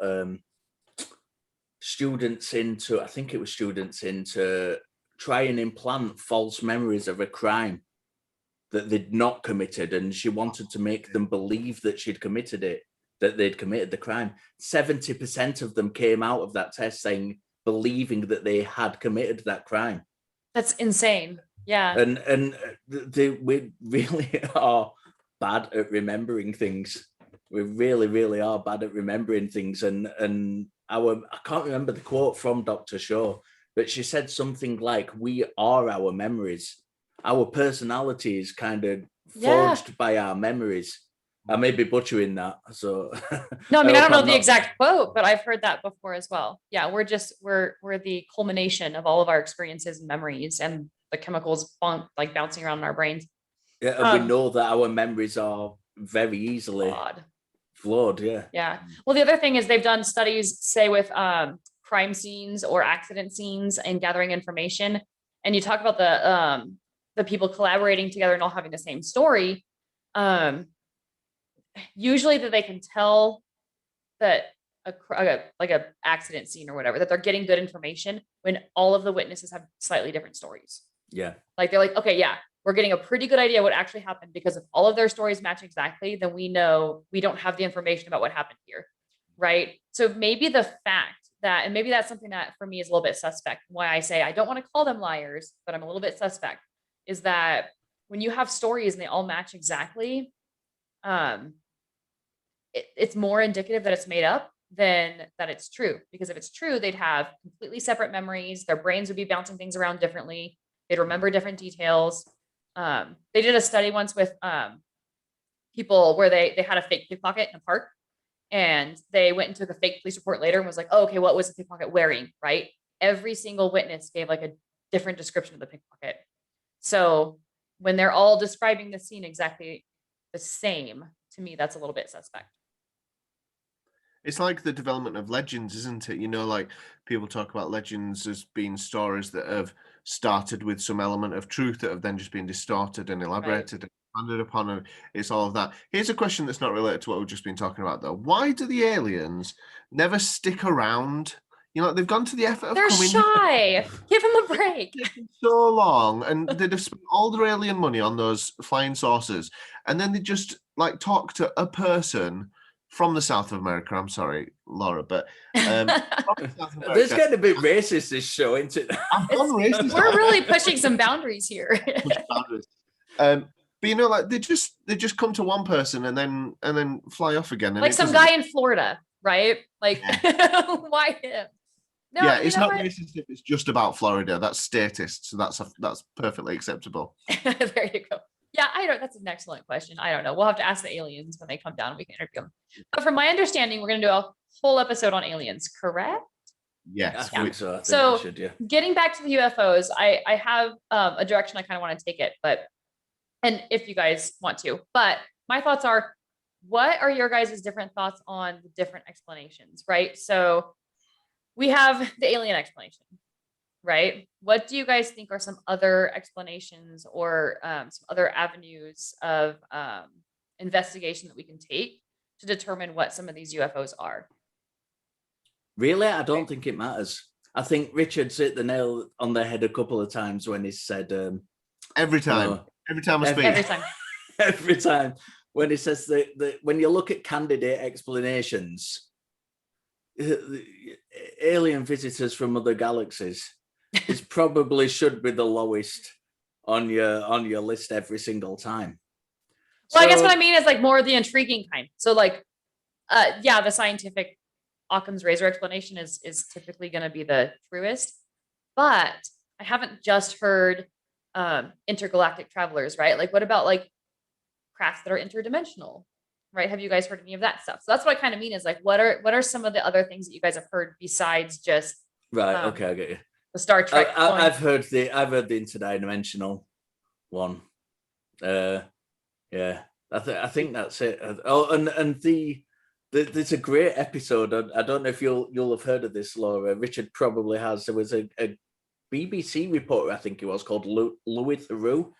students into try and implant false memories of a crime that they'd not committed, and she wanted to make them believe that they'd committed the crime. 70% of them came out of that test believing that they had committed that crime.
That's insane. Yeah.
And we really are bad at remembering things. We really, really are bad at remembering things. And I can't remember the quote from Dr. Shaw, but she said something like, we are our memories. Our personality is kind of forged by our memories. I may be butchering that. So
no, I mean, I don't know the exact quote, but I've heard that before as well. Yeah, we're the culmination of all of our experiences and memories and the chemicals bouncing around in our brains.
Yeah, and we know that our memories are very easily flawed. Yeah.
Well, the other thing is they've done studies, say with crime scenes or accident scenes and gathering information. and you talk about the people collaborating together and all having the same story, usually that they can tell that like a accident scene or whatever, that they're getting good information when all of the witnesses have slightly different stories.
Yeah.
Like they're like, okay, yeah, we're getting a pretty good idea what actually happened, because if all of their stories match exactly, then we know we don't have the information about what happened here. Right. So maybe the fact that, and maybe that's something that for me is a little bit suspect, why I say I don't want to call them liars, but I'm a little bit suspect, is that when you have stories and they all match exactly, it's more indicative that it's made up than that it's true. Because if it's true, they'd have completely separate memories. Their brains would be bouncing things around differently. They'd remember different details. They did a study once with people where they had a fake pickpocket in a park, and they went and took a fake police report later and was like, oh, okay, what was the pickpocket wearing, right? Every single witness gave like a different description of the pickpocket. So when they're all describing the scene exactly the same, to me, that's a little bit suspect.
It's like the development of legends, isn't it? You know, like people talk about legends as being stories that have started with some element of truth that have then just been distorted and elaborated and expanded upon, and it's all of that. Here's a question that's not related to what we've just been talking about, though. Why do the aliens never stick around? You know, they've gone to the effort of
They're
coming
shy. Give them a break.
so long, and they'd have spent all their alien money on those flying saucers, and then they just like talk to a person from the South of America. I'm sorry, Laura, but from the South of America.
This getting a bit racist, this show, isn't it?
Racist.
We're really pushing some boundaries here.
But you know, like they just come to one person and then fly off again. And
like some guy in Florida, right? Like, why him? No,
yeah, it's not racist if it's just about Florida. That's statist, so that's perfectly acceptable.
There you go. Yeah, that's an excellent question. I don't know. We'll have to ask the aliens when they come down. We can interview them. But from my understanding, we're going to do a whole episode on aliens, correct?
Yes.
I think so.
So
we should, yeah.
Getting back to the UFOs, I have a direction I kind of want to take it, and if you guys want to, but my thoughts are, what are your guys' different thoughts on the different explanations, right? So we have the alien explanation, right? What do you guys think are some other explanations or some other avenues of investigation that we can take to determine what some of these UFOs are?
Really, I don't think it matters. I think Richard's hit the nail on the head a couple of times when he said...
every time I speak.
Every time. When he says that when you look at candidate explanations, alien visitors from other galaxies is probably should be the lowest on your list every single time.
Well, I guess what I mean is like more of the intriguing kind. So like, the scientific Occam's razor explanation is typically going to be the truest, but I haven't just heard intergalactic travelers, right? Like what about like crafts that are interdimensional, right? Have you guys heard any of that stuff? So that's what I kind of mean is like, what are some of the other things that you guys have heard besides just
right? Okay, I get you.
The Star Trek.
I've heard the interdimensional one. Yeah, I think that's it. Oh, and there's a great episode. I don't know if you'll have heard of this, Laura. Richard probably has. There was a BBC reporter, I think it was, called Louis Theroux.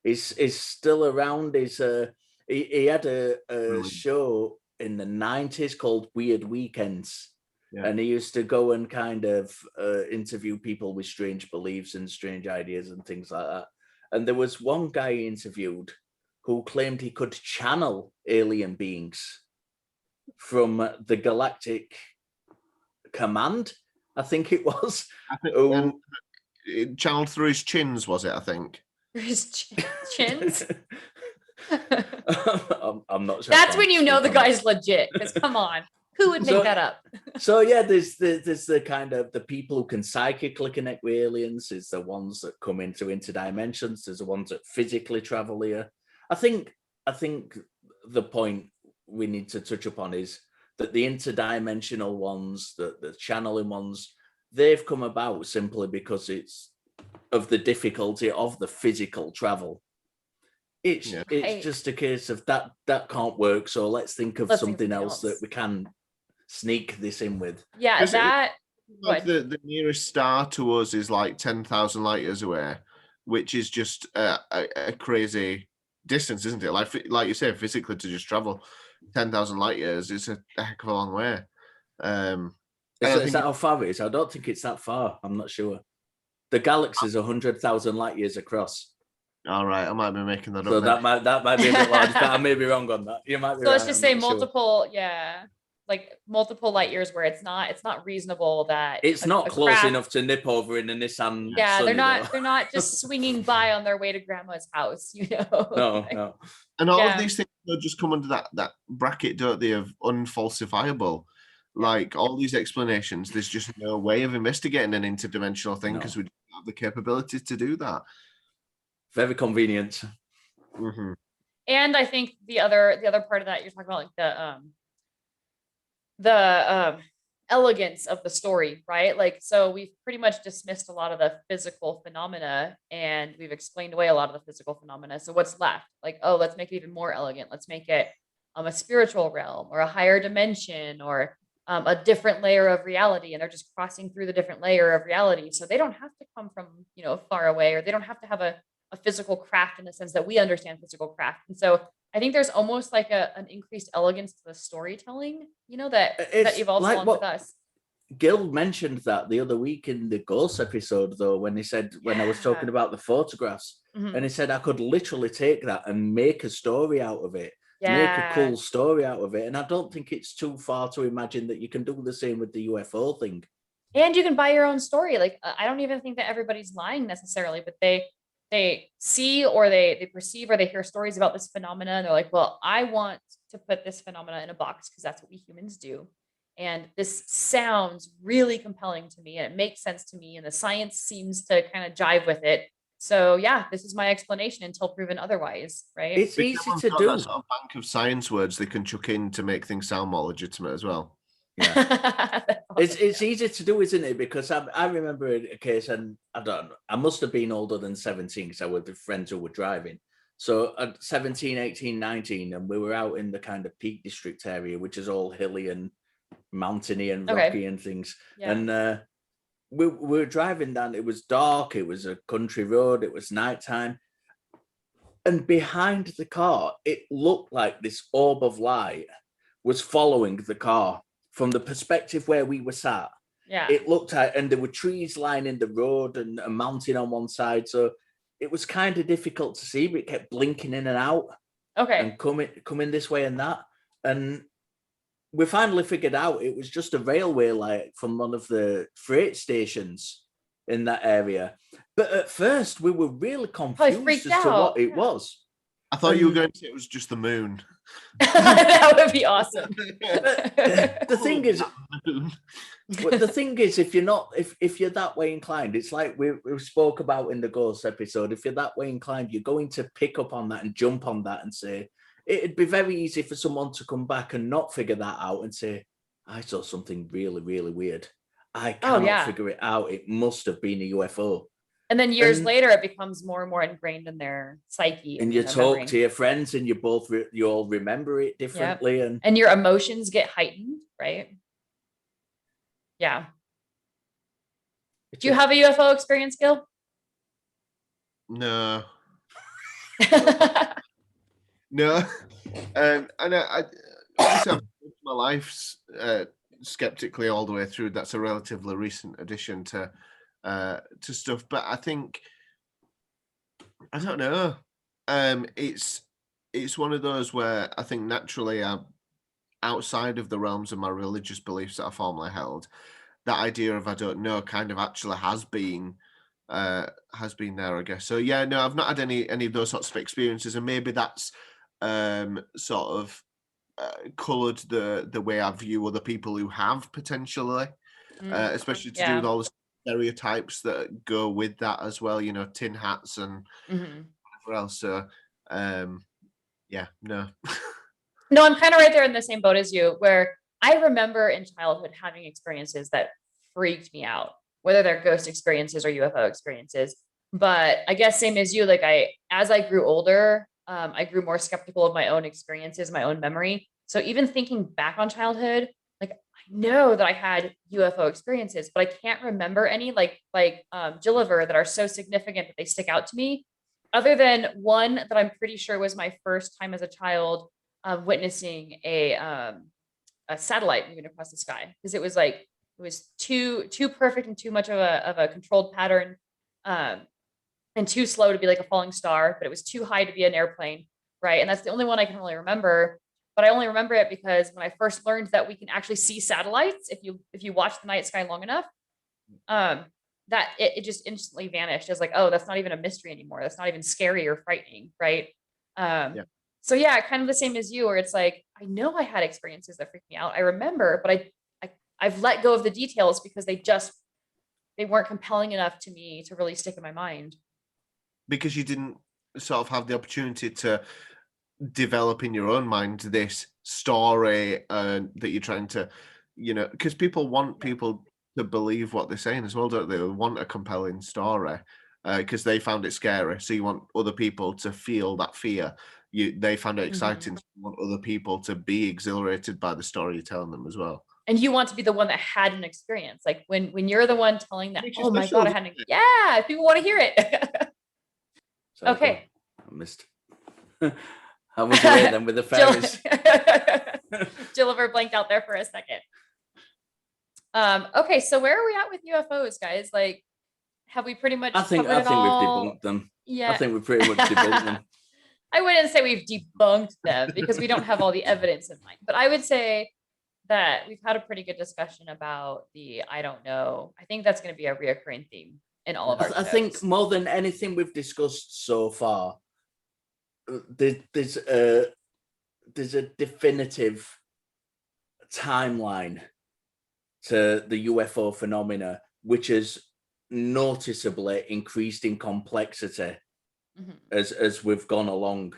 Is still around. He had a show in the 90s called Weird Weekends. Yeah. And he used to go and kind of interview people with strange beliefs and strange ideas and things like that. And there was one guy he interviewed who claimed he could channel alien beings from the Galactic Command, I think it was.
Channeled through his chins, was it, I think?
Through his chins?
I'm not sure.
That's when you know the guy's legit, because come on. Who would make that up?
So yeah, there's the kind of the people who can psychically connect with aliens. Is the ones that come into interdimensions. There's the ones that physically travel here. I think the point we need to touch upon is that the interdimensional ones, the channeling ones, they've come about simply because it's of the difficulty of the physical travel. It's just a case of that can't work. So let's think of something else that we can sneak this in with.
Yeah,
like the nearest star to us is like 10,000 light years away, which is just a crazy distance, isn't it? Like you say, physically to just travel 10,000 light years is a heck of a long way.
Is that how far it is? I don't think it's that far. I'm not sure. The galaxy is 100,000 light years across.
All right, I might be making that up.
So that might be a bit large, but I may be wrong on that. You might be.
So let's
right,
just
I'm
say
not sure.
multiple, like multiple light years, where it's not reasonable that
It's not close
craft,
enough to nip over in a Nissan.
Yeah,
Sunny,
they're not just swinging by on their way to grandma's house, you know.
No.
And all of these things just come under that bracket, don't they, of unfalsifiable. Like all these explanations, there's just no way of investigating an interdimensional thing because we don't have the capability to do that.
Very convenient.
Mm-hmm.
And I think the other part of that you're talking about, like the elegance of the story, right? Like, so we've pretty much dismissed a lot of the physical phenomena, and we've explained away a lot of the physical phenomena. So what's left? Like, oh, let's make it even more elegant. Let's make it a spiritual realm or a higher dimension or a different layer of reality, and they're just crossing through the different layer of reality. So they don't have to come from, far away, or they don't have to have a physical craft in the sense that we understand physical craft. And so I think there's almost like an increased elegance to the storytelling, that evolves
like
along with us.
Gil mentioned that the other week in the Ghost episode, though, when he said, when I was talking about the photographs, and he said I could literally take that and make a story out of it. Make a cool story out of it. And I don't think it's too far to imagine that you can do the same with the UFO thing.
And you can buy your own story. Like, I don't even think that everybody's lying necessarily, but they see or they perceive or they hear stories about this phenomena, and they're like, well, I want to put this phenomena in a box because that's what we humans do. And this sounds really compelling to me, and it makes sense to me, and the science seems to kind of jive with it. So yeah, this is my explanation until proven otherwise, right?
It's easy to do.
That sort of bank of science words they can chuck in to make things sound more legitimate as well.
Yeah. It's easy to do, isn't it? Because I remember a case, and I must have been older than 17 because I was with friends who were driving. So at 17, 18, 19, and we were out in the kind of Peak District area, which is all hilly and mountainy and rocky and things. Yeah. And we were driving down. It was dark. It was a country road. It was nighttime. And behind the car, it looked like this orb of light was following the car from the perspective where we were sat. Yeah. It looked like, and there were trees lining the road and a mountain on one side. So it was kind of difficult to see, but it kept blinking in and out. Okay. And coming this way and that. And we finally figured out it was just a railway light from one of the freight stations in that area. But at first we were really confused as to what it was.
I thought you were going to say it was just the moon.
That would be awesome.
The thing is, if you're that way inclined, it's like we spoke about in the Ghost episode. If you're that way inclined, you're going to pick up on that and jump on that and say, it'd be very easy for someone to come back and not figure that out and say, I saw something really, really weird. I cannot figure it out. It must have been a UFO.
And then years later, it becomes more and more ingrained in their psyche.
And you talk to your friends, and you all remember it differently,
and your emotions get heightened, right? Yeah. Do you have a UFO experience, Gil?
No. No. And I obviously I've lived my life skeptically all the way through. That's a relatively recent addition to stuff, but I think I don't know. It's one of those where I think naturally I'm outside of the realms of my religious beliefs that I formerly held. That idea of I don't know kind of actually has been there, I guess. So yeah, no, I've not had any of those sorts of experiences, and maybe that's sort of coloured the way I view other people who have potentially, especially to do with all the stereotypes that go with that as well, tin hats and whatever else. So no.
No, I'm kind of right there in the same boat as you, where I remember in childhood having experiences that freaked me out, whether they're ghost experiences or UFO experiences. But I guess same as you, like as I grew older, I grew more skeptical of my own experiences, my own memory. So even thinking back on childhood, like I know that I had UFO experiences, but I can't remember any like Gilliver that are so significant that they stick out to me. Other than one that I'm pretty sure was my first time as a child witnessing a satellite moving across the sky, because it was like it was too perfect and too much of a controlled pattern, um, and too slow to be like a falling star, but it was too high to be an airplane, right? And that's the only one I can really remember. But I only remember it because when I first learned that we can actually see satellites if you watch the night sky long enough, um, that it just instantly vanished as like, oh, that's not even a mystery anymore. That's not even scary or frightening, right?
Yeah.
So yeah, kind of the same as you, where it's like, I know I had experiences that freaked me out. I remember, but I've let go of the details because they weren't compelling enough to me to really stick in my mind.
Because you didn't sort of have the opportunity to develop in your own mind this story that you're trying to, because people want people to believe what they're saying as well, don't they? They want a compelling story because they found it scary. So you want other people to feel that fear. They found it exciting. So you want other people to be exhilarated by the story you're telling them as well.
And you want to be the one that had an experience. Like when you're the one telling that,
Makes you
oh my
special,
God, I had yeah, people want to hear it.
Sorry,
Okay.
I missed. How would you rate them with the fairies?
Gilliver blanked out there for a second. Okay, so where are we at with UFOs, guys? Like, have we pretty much
I think
covered
we've
it all?
debunked them.
Yeah.
I think we've pretty much debunked them.
I wouldn't say we've debunked them because we don't have all the evidence in mind, but I would say that we've had a pretty good discussion about the I don't know. I think that's going to be a reoccurring theme in all of our
I think more than anything we've discussed so far, there's a definitive timeline to the UFO phenomena, which has noticeably increased in complexity as we've gone along.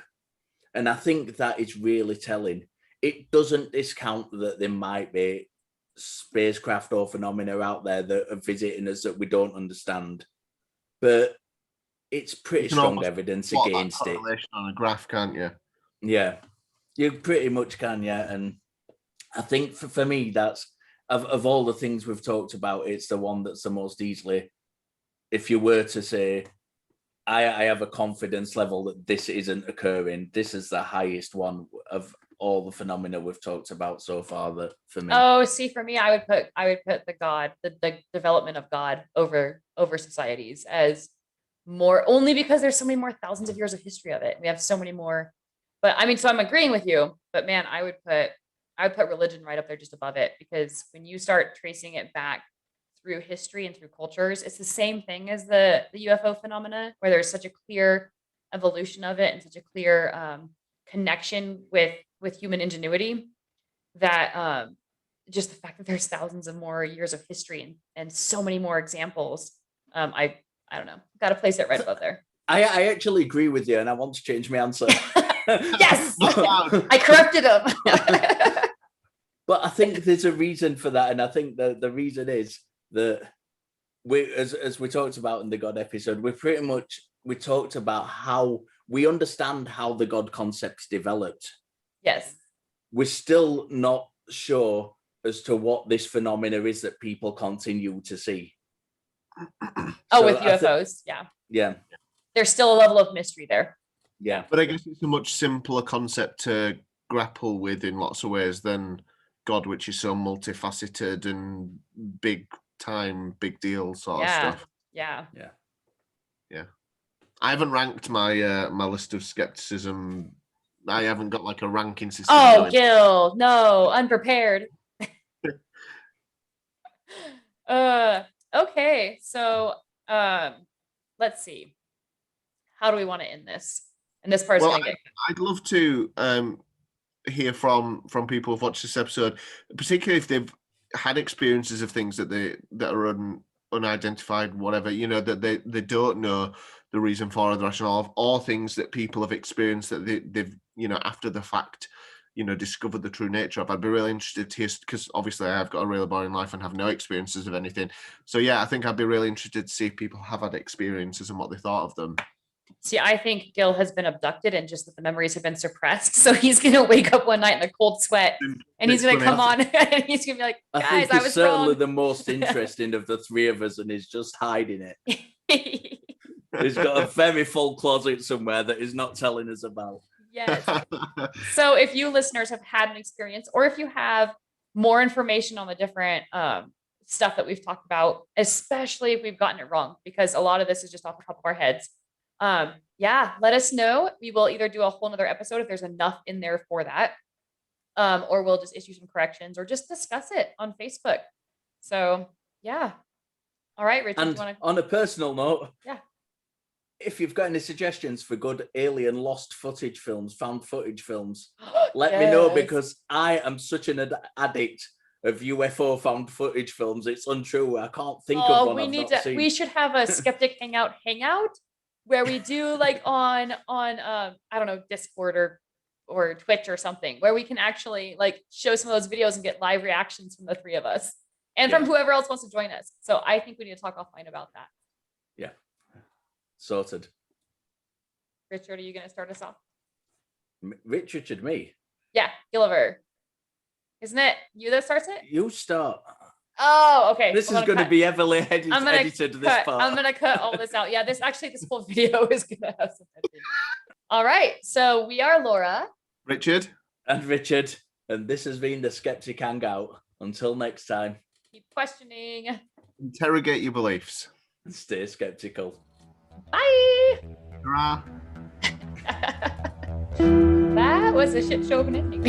And I think that is really telling. It doesn't discount that there might be spacecraft or phenomena out there that are visiting us that we don't understand, but it's pretty strong evidence against it.
On a graph, can't you?
Yeah, you pretty much can, yeah. And I think for me, that's of all the things we've talked about, it's the one that's the most easily, if you were to say, I have a confidence level that this isn't occurring, this is the highest one of all the phenomena we've talked about so far. That for me.
Oh, see, for me, I would put the development of God over societies as more, only because there's so many more thousands of years of history of it. We have so many more. But I mean, so I'm agreeing with you, but man, I would put religion right up there just above it, because when you start tracing it back through history and through cultures, it's the same thing as the UFO phenomena, where there's such a clear evolution of it and such a clear connection with human ingenuity, that just the fact that there's thousands of more years of history and so many more examples, I don't know, got to place it right above there.
I actually agree with you, and I want to change my answer.
Yes, I corrupted him.
But I think there's a reason for that, and I think the reason is that we, as we talked about in the God episode, we talked about how we understand how the God concept's developed.
Yes.
We're still not sure as to what this phenomena is that people continue to see.
So with UFOs, yeah.
Yeah.
There's still a level of mystery there.
Yeah.
But I guess it's a much simpler concept to grapple with in lots of ways than God, which is so multifaceted and big time, big deal sort of stuff.
Yeah.
I haven't ranked my my list of skepticism. I haven't got like a ranking system.
Oh, Gil, no, unprepared. Okay, so let's see. How do we want to end this? And this part's gonna get.
I'd love to hear from people who've watched this episode, particularly if they've had experiences of things that are unidentified, whatever, that they don't know the reason for, or the rationale of, or things that people have experienced that they've after the fact discovered the true nature of. I'd be really interested to hear, because obviously I've got a really boring life and have no experiences of anything. So yeah, I think I'd be really interested to see if people have had experiences and what they thought of them.
See, I think Gil has been abducted and just that the memories have been suppressed. So he's going to wake up one night in a cold sweat and he's going to come on and he's going to be like,
I
guys,
think
I
he's
was
certainly
wrong.
the most interesting of the three of us, and he's just hiding it. He's got a very full closet somewhere that he's not telling us about.
Yes. So if you listeners have had an experience, or if you have more information on the different stuff that we've talked about, especially if we've gotten it wrong, because a lot of this is just off the top of our heads. Yeah, let us know. We will either do a whole nother episode if there's enough in there for that. Or we'll just issue some corrections or just discuss it on Facebook. So yeah. All right, Richard.
And on a personal note,
yeah,
if you've got any suggestions for good alien lost footage films, found footage films, let me know, because I am such an addict of UFO found footage films. It's untrue. I can't think of one I've not seen.
We should have a Skeptic hangout where we do like on I don't know, Discord or Twitch or something, where we can actually like show some of those videos and get live reactions from the three of us and from whoever else wants to join us. So I think we need to talk offline about that.
Yeah. Sorted.
Richard, are you going to start us off?
Richard, me?
Yeah, Gilliver. Isn't it you that starts it?
You start.
Oh, okay.
This is going to be heavily edited, this part.
I'm going to cut all this out. Yeah, this whole video is going to have some editing. All right. So we are Laura.
Richard.
And Richard. And this has been the Skeptic Hangout. Until next time.
Keep questioning.
Interrogate your beliefs.
And stay skeptical.
Bye.
Hurrah.
That was a shit show of an ending.